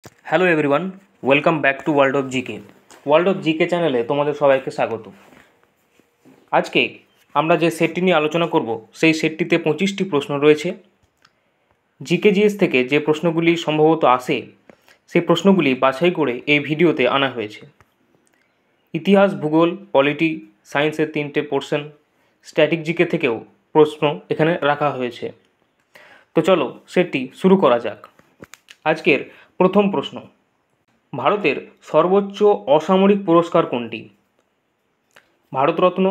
Hello everyone, welcome back to world of GK চ্যানেলে তোমাদের সবাইকে স্বাগত। আজকে আমরা যে সেটটি নিয়ে আলোচনা করব সেই সেটটিতে 25টি প্রশ্ন রয়েছে। জিকেজিএস থেকে যে প্রশ্নগুলি সম্ভবত আসে সেই প্রশ্নগুলি বাছাই করে এই ভিডিওতে আনা হয়েছে। ইতিহাস, ভূগোল, পলিটি, সায়েন্সের 3টে পোর্শন, স্ট্যাটিক জিকে থেকেও প্রশ্ন এখানে রাখা হয়েছে। তো চলো সেটটি শুরু করা যাক। আজকের প্রথম প্রশ্ন, ভারতের সর্বোচ্চ অসামরিক পুরস্কার কোনটি? ভারতরত্ন,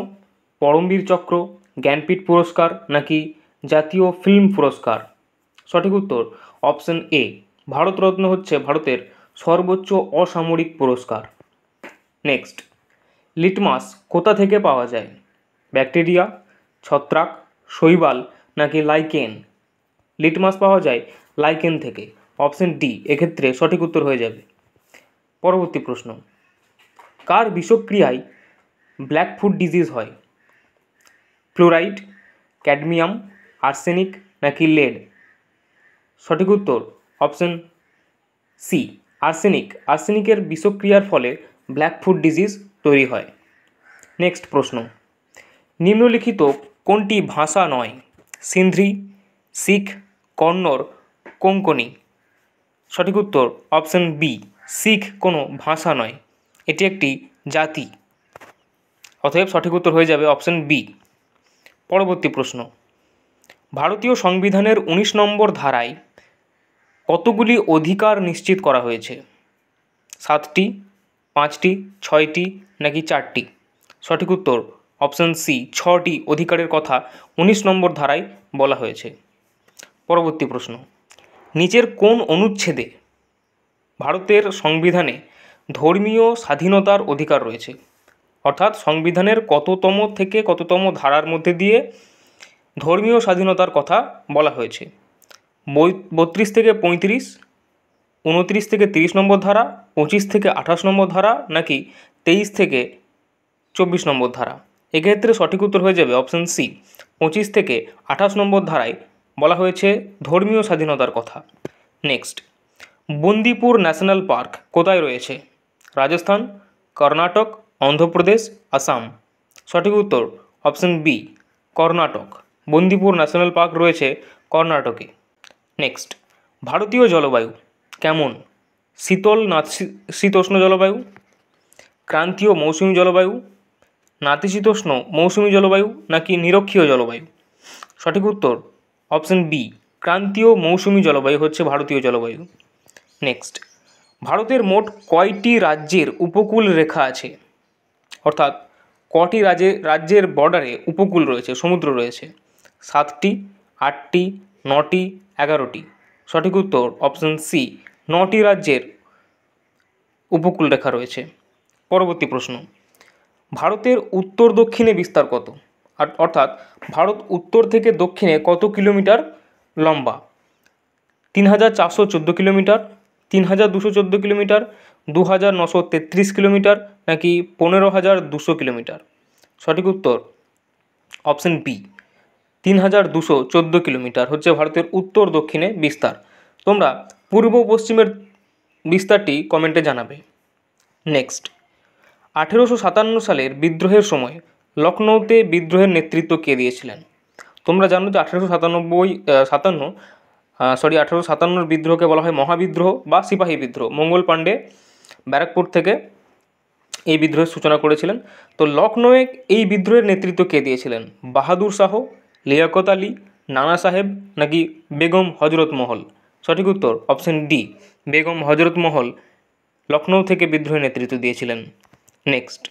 পরমবীর চক্র, জ্ঞানপীঠ পুরস্কার নাকি জাতীয় ফিল্ম পুরস্কার? সঠিক উত্তর অপশন এ, ভারতরত্ন হচ্ছে ভারতের সর্বোচ্চ অসামরিক পুরস্কার। নেক্সট, লিটমাস কোথা থেকে পাওয়া যায়? ব্যাকটেরিয়া, ছত্রাক, শৈবাল নাকি লাইকেন? লিটমাস পাওয়া যায় লাইকেন থেকে। অপশন ডি এক্ষেত্রে সঠিক উত্তর হয়ে যাবে। পরবর্তী প্রশ্ন, কার বিষক্রিয়ায় ব্ল্যাক ফুট ডিজিজ হয়? ফ্লোরাইড, ক্যাডমিয়াম, আর্সেনিক নাকি লেড? সঠিক উত্তর অপশন সি, আর্সেনিক। আর্সেনিকের বিষক্রিয়ার ফলে ব্ল্যাক ফুট ডিজিজ তৈরি হয়। নেক্সট প্রশ্ন, নিম্নলিখিত কোনটি ভাষা নয়? সিন্ধি, শিখ, কন্নড়, কোঙ্কনি? সঠিক উত্তর অপশন বি, শিখ কোনো ভাষা নয়, এটি একটি জাতি। অতএব সঠিক উত্তর হয়ে যাবে অপশন বি। পরবর্তী প্রশ্ন, ভারতীয় সংবিধানের 19 নম্বর ধারায় কতগুলি অধিকার নিশ্চিত করা হয়েছে? 7টি, 5টি, 6টি নাকি 4টি? সঠিক উত্তর অপশন সি, 6টি অধিকারের কথা 19 নম্বর ধারায় বলা হয়েছে। পরবর্তী প্রশ্ন, নিচের কোন অনুচ্ছেদে ভারতের সংবিধানে ধর্মীয় স্বাধীনতার অধিকার রয়েছে? অর্থাৎ সংবিধানের কততম থেকে কততম ধারার মধ্যে দিয়ে ধর্মীয় স্বাধীনতার কথা বলা হয়েছে? 32 থেকে 35, 29 থেকে 30 নম্বর ধারা, 25 থেকে 28 নম্বর ধারা নাকি 23 থেকে 24 নম্বর ধারা? এক্ষেত্রে সঠিক উত্তর হয়ে যাবে অপশন সি, 25 থেকে 28 নম্বর ধারায় বলা হয়েছে ধর্মীয় স্বাধীনতার কথা। নেক্সট, বন্দিপুর ন্যাশনাল পার্ক কোথায় রয়েছে? রাজস্থান, কর্ণাটক, অন্ধ্রপ্রদেশ, আসাম? সঠিক উত্তর option B, Karnataka. Bandipur national park রয়েছে কর্ণাটকে। নেক্সট, ভারতীয় জলবায়ু কেমন? শীতল না শীতোষ্ণ জলবায়ু, ক্রান্তীয় মৌসুমী জলবায়ু, নাতিশীতোষ্ণ মৌসুমী জলবায়ু নাকি নিরক্ষীয় জলবায়ু? সঠিক উত্তর অপশন বি, ক্রান্তীয় মৌসুমী জলবায়ু হচ্ছে ভারতীয় জলবায়ু। নেক্সট, ভারতের মোট কয়টি রাজ্যের উপকূল রেখা আছে? অর্থাৎ কটি রাজ্যের বর্ডারে উপকূল রয়েছে, সমুদ্র রয়েছে? 7টি, 8টি, 9টি, 11টি? সঠিক উত্তর অপশন সি, 9টি রাজ্যের উপকূল রেখা রয়েছে। পরবর্তী প্রশ্ন, ভারতের উত্তর দক্ষিণে বিস্তার কত? অর্থাৎ ভারত উত্তর থেকে দক্ষিণে কত কিলোমিটার লম্বা? 3414 কিলোমিটার, 3214 কিলোমিটার, 2933 কিলোমিটার নাকি 15200 কিলোমিটার? সঠিক উত্তর অপশন বি, 3214 কিলোমিটার হচ্ছে ভারতের উত্তর দক্ষিণে বিস্তার। তোমরা পূর্ব পশ্চিমের বিস্তারটি কমেন্টে জানাবে। নেক্সট, 1857 সালের বিদ্রোহের সময় লখনৌতে বিদ্রোহের নেতৃত্ব কে দিয়েছিলেন? তোমরা জানো যে 1857 বিদ্রোহকে বলা হয় মহাবিদ্রোহ বা সিপাহী বিদ্রোহ। মঙ্গল পাণ্ডে ব্যারাকপুর থেকে এই বিদ্রোহের সূচনা করেছিলেন। তো লখনৌয়ে এই বিদ্রোহের নেতৃত্ব কে দিয়েছিলেন? বাহাদুর শাহ, লিয়াকত আলী, নানা সাহেব নাকি বেগম হজরত মহল? সঠিক উত্তর অপশন ডি, বেগম হজরত মহল লখনৌ থেকে বিদ্রোহের নেতৃত্ব দিয়েছিলেন। নেক্সট,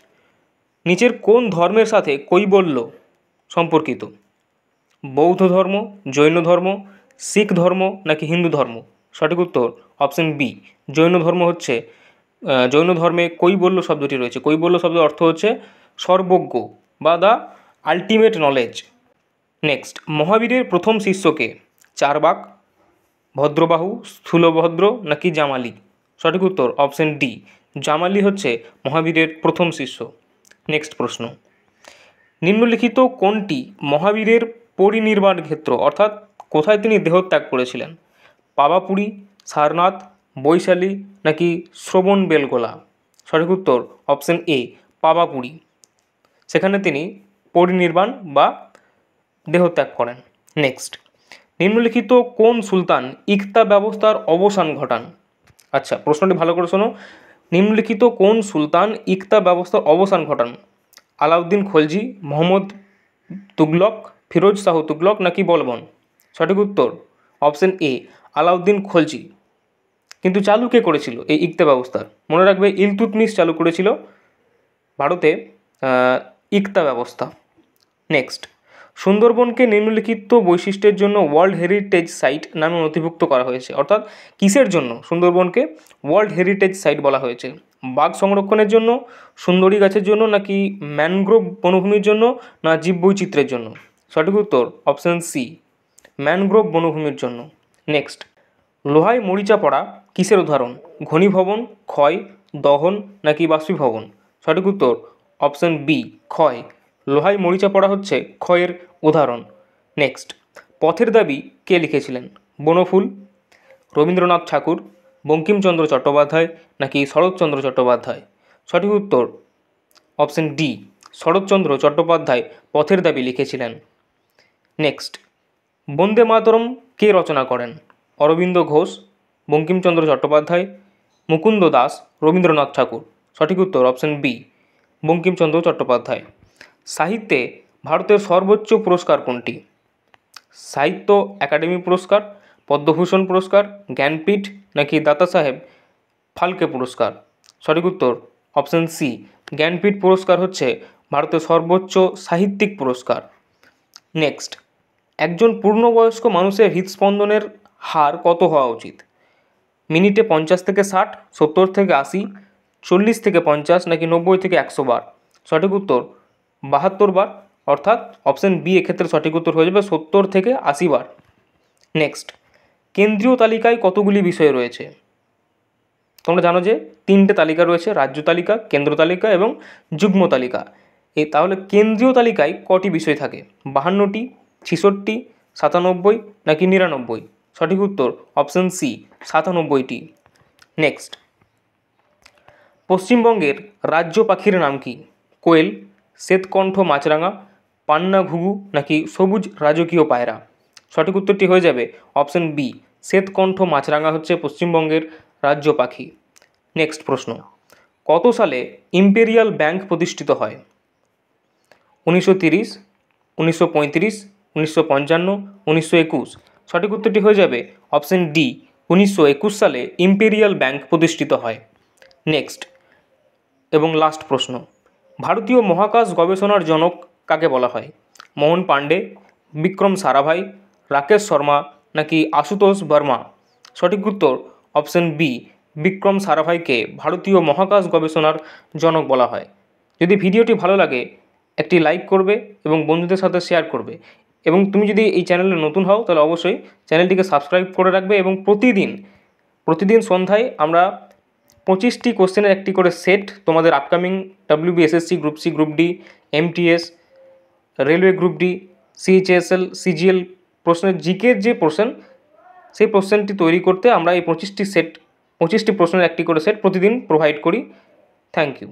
নিচের কোন ধর্মের সাথে কৈবল্য সম্পর্কিত? বৌদ্ধ ধর্ম, জৈন ধর্ম, শিখ ধর্ম নাকি হিন্দু ধর্ম? সঠিক উত্তর অপশন বি, জৈন ধর্ম হচ্ছে জৈন ধর্মে কৈবল্য শব্দটি রয়েছে। কৈবল্য শব্দের অর্থ হচ্ছে সর্বজ্ঞ বা দ্য আলটিমেট নলেজ। নেক্সট, মহাবীরের প্রথম শিষ্যকে? চারবাক, ভদ্রবাহু, স্থূলভদ্র নাকি জামালি? সঠিক উত্তর অপশন ডি, জামালি হচ্ছে মহাবীরের প্রথম শিষ্য। নেক্সট প্রশ্ন, নিম্নলিখিত কোনটি মহাবীরের পরিনির্বাণ ক্ষেত্র? অর্থাৎ কোথায় তিনি দেহত্যাগ করেছিলেন? পাবাপুরী, সারনাথ, বৈশালী নাকি শ্রবণ বেলগোলা? সঠিক উত্তর অপশন এ পাবাপুরী। সেখানে তিনি পরিনির্বাণ বা দেহত্যাগ করেন। নেক্সট, নিম্নলিখিত কোন সুলতান ইকতা ব্যবস্থার অবসান ঘটান? আচ্ছা, প্রশ্নটি ভালো করে শোনো। নিম্নলিখিত কোন সুলতান ইকতা ব্যবস্থার অবসান ঘটান? আলাউদ্দিন খলজি, মোহাম্মদ তুগলক, ফিরোজ শাহ তুগলক নাকি বলবন? সঠিক উত্তর অপশন এ আলাউদ্দিন খলজি। কিন্তু চালু কে করেছিল এই ইকতা ব্যবস্থার? মনে রাখবে ইলতুৎমিশ চালু করেছিল ভারতে ইকতা ব্যবস্থা। নেক্সট, সুন্দরবনকে নিম্নলিখিত বৈশিষ্ট্যের জন্য ওয়ার্ল্ড হেরিটেজ সাইট নামে নথিভুক্ত করা হয়েছে? অর্থাৎ কিসের জন্য সুন্দরবনকে ওয়ার্ল্ড হেরিটেজ সাইট বলা হয়েছে? বাঘ সংরক্ষণের জন্য, সুন্দরী গাছের জন্য নাকি ম্যানগ্রোভ বনভূমির জন্য না জীববৈচিত্র্যের জন্য? সঠিক উত্তর অপশন সি ম্যানগ্রোভ বনভূমির জন্য। নেক্সট, লোহায় মরিচা পড়া কিসের উদাহরণ? ঘনীভবন, ক্ষয়, দহন নাকি বাষ্পীভবন? সঠিক উত্তর অপশন বি ক্ষয়। লোহায় মরিচা পড়া হচ্ছে ক্ষয়ের উদাহরণ। নেক্সট, পথের দাবি কে লিখেছিলেন? বনফুল, রবীন্দ্রনাথ ঠাকুর, বঙ্কিমচন্দ্র চট্টোপাধ্যায় নাকি শরৎচন্দ্র চট্টোপাধ্যায়? সঠিক উত্তর অপশন ডি শরৎচন্দ্র চট্টোপাধ্যায় পথের দাবি লিখেছিলেন। নেক্সট, বন্দে মাতরম কে রচনা করেন? অরবিন্দ ঘোষ, বঙ্কিমচন্দ্র চট্টোপাধ্যায়, মুকুন্দ দাস, রবীন্দ্রনাথ ঠাকুর? সঠিক উত্তর অপশন বি বঙ্কিমচন্দ্র চট্টোপাধ্যায়। সাহিত্যে ভারতের সর্বোচ্চ পুরস্কার কোনটি? সাহিত্য একাডেমি পুরস্কার, পদ্মভূষণ পুরস্কার, জ্ঞানপীঠ নাকি দাদা সাহেব ফালকে পুরস্কার? সঠিক উত্তর অপশন সি জ্ঞানপীঠ পুরস্কার হচ্ছে ভারতের সর্বোচ্চ সাহিত্যিক পুরস্কার। নেক্সট, একজন পূর্ণবয়স্ক মানুষের হৃদস্পন্দনের হার কত হওয়া উচিত? মিনিটে 50 থেকে 60, 70 থেকে 80, 40 থেকে 50 নাকি 90 থেকে 100 বার? সঠিক উত্তর 72 বার, অর্থাৎ অপশন বি এক্ষেত্রে সঠিক উত্তর হয়ে যাবে 70 থেকে 80 বার। নেক্সট, কেন্দ্রীয় তালিকায় কতগুলি বিষয় রয়েছে? তোমরা জানো যে 3টে তালিকা রয়েছে, রাজ্য তালিকা, কেন্দ্র তালিকা এবং যুগ্ম তালিকা। তাহলে কেন্দ্রীয় তালিকায় কটি বিষয় থাকে? 52টি, 66, 97 নাকি 99? সঠিক উত্তর অপশন সি 97টি। নেক্সট, পশ্চিমবঙ্গের রাজ্য পাখির নাম কি? কোয়েল, শ্বেতকণ্ঠ মাছরাঙা, পান্না ঘুঘু নাকি সবুজ রাজকীয় পায়রা? সঠিক উত্তরটি হয়ে যাবে অপশন বি শ্বেতকণ্ঠ মাছরাঙা হচ্ছে পশ্চিমবঙ্গের রাজ্য পাখি। নেক্সট প্রশ্ন, কত সালে ইম্পেরিয়াল ব্যাংক প্রতিষ্ঠিত হয়? 1930, 1935, 1955, 1921? সঠিক উত্তরটি হয়ে যাবে অপশন ডি 1921 সালে ইম্পেরিয়াল ব্যাংক প্রতিষ্ঠিত হয়। নেক্সট এবং লাস্ট প্রশ্ন, ভারতীয় মহাকাশ গবেষণার জনক কাকে বলা হয়? মোহন পাণ্ডে, বিক্রম সারাভাই, রাকেশ শর্মা নাকি আশুতোষ বর্মা? সঠিক উত্তর অপশন বি বিক্রম সারাভাইকে ভারতীয় মহাকাশ গবেষণার জনক বলা হয়। যদি ভিডিওটি ভালো লাগে একটি লাইক করবে এবং বন্ধুদের সাথে শেয়ার করবে, এবং তুমি যদি এই চ্যানেলে নতুন হও তাহলে অবশ্যই চ্যানেলটিকে সাবস্ক্রাইব করে রাখবে। এবং প্রতিদিন সন্ধ্যায় আমরা 25টি কোশ্চেনের একটি করে সেট তোমাদের upcoming WBSSC, group C, group D, MTS, railway group D, CHSL, CGL প্রশ্নের জিকের যে পোর্শন, সেই পোর্শনটি তৈরি করতে আমরা এই 25টি প্রশ্নের একটি করে সেট প্রতিদিন প্রোভাইড করি। Thank you.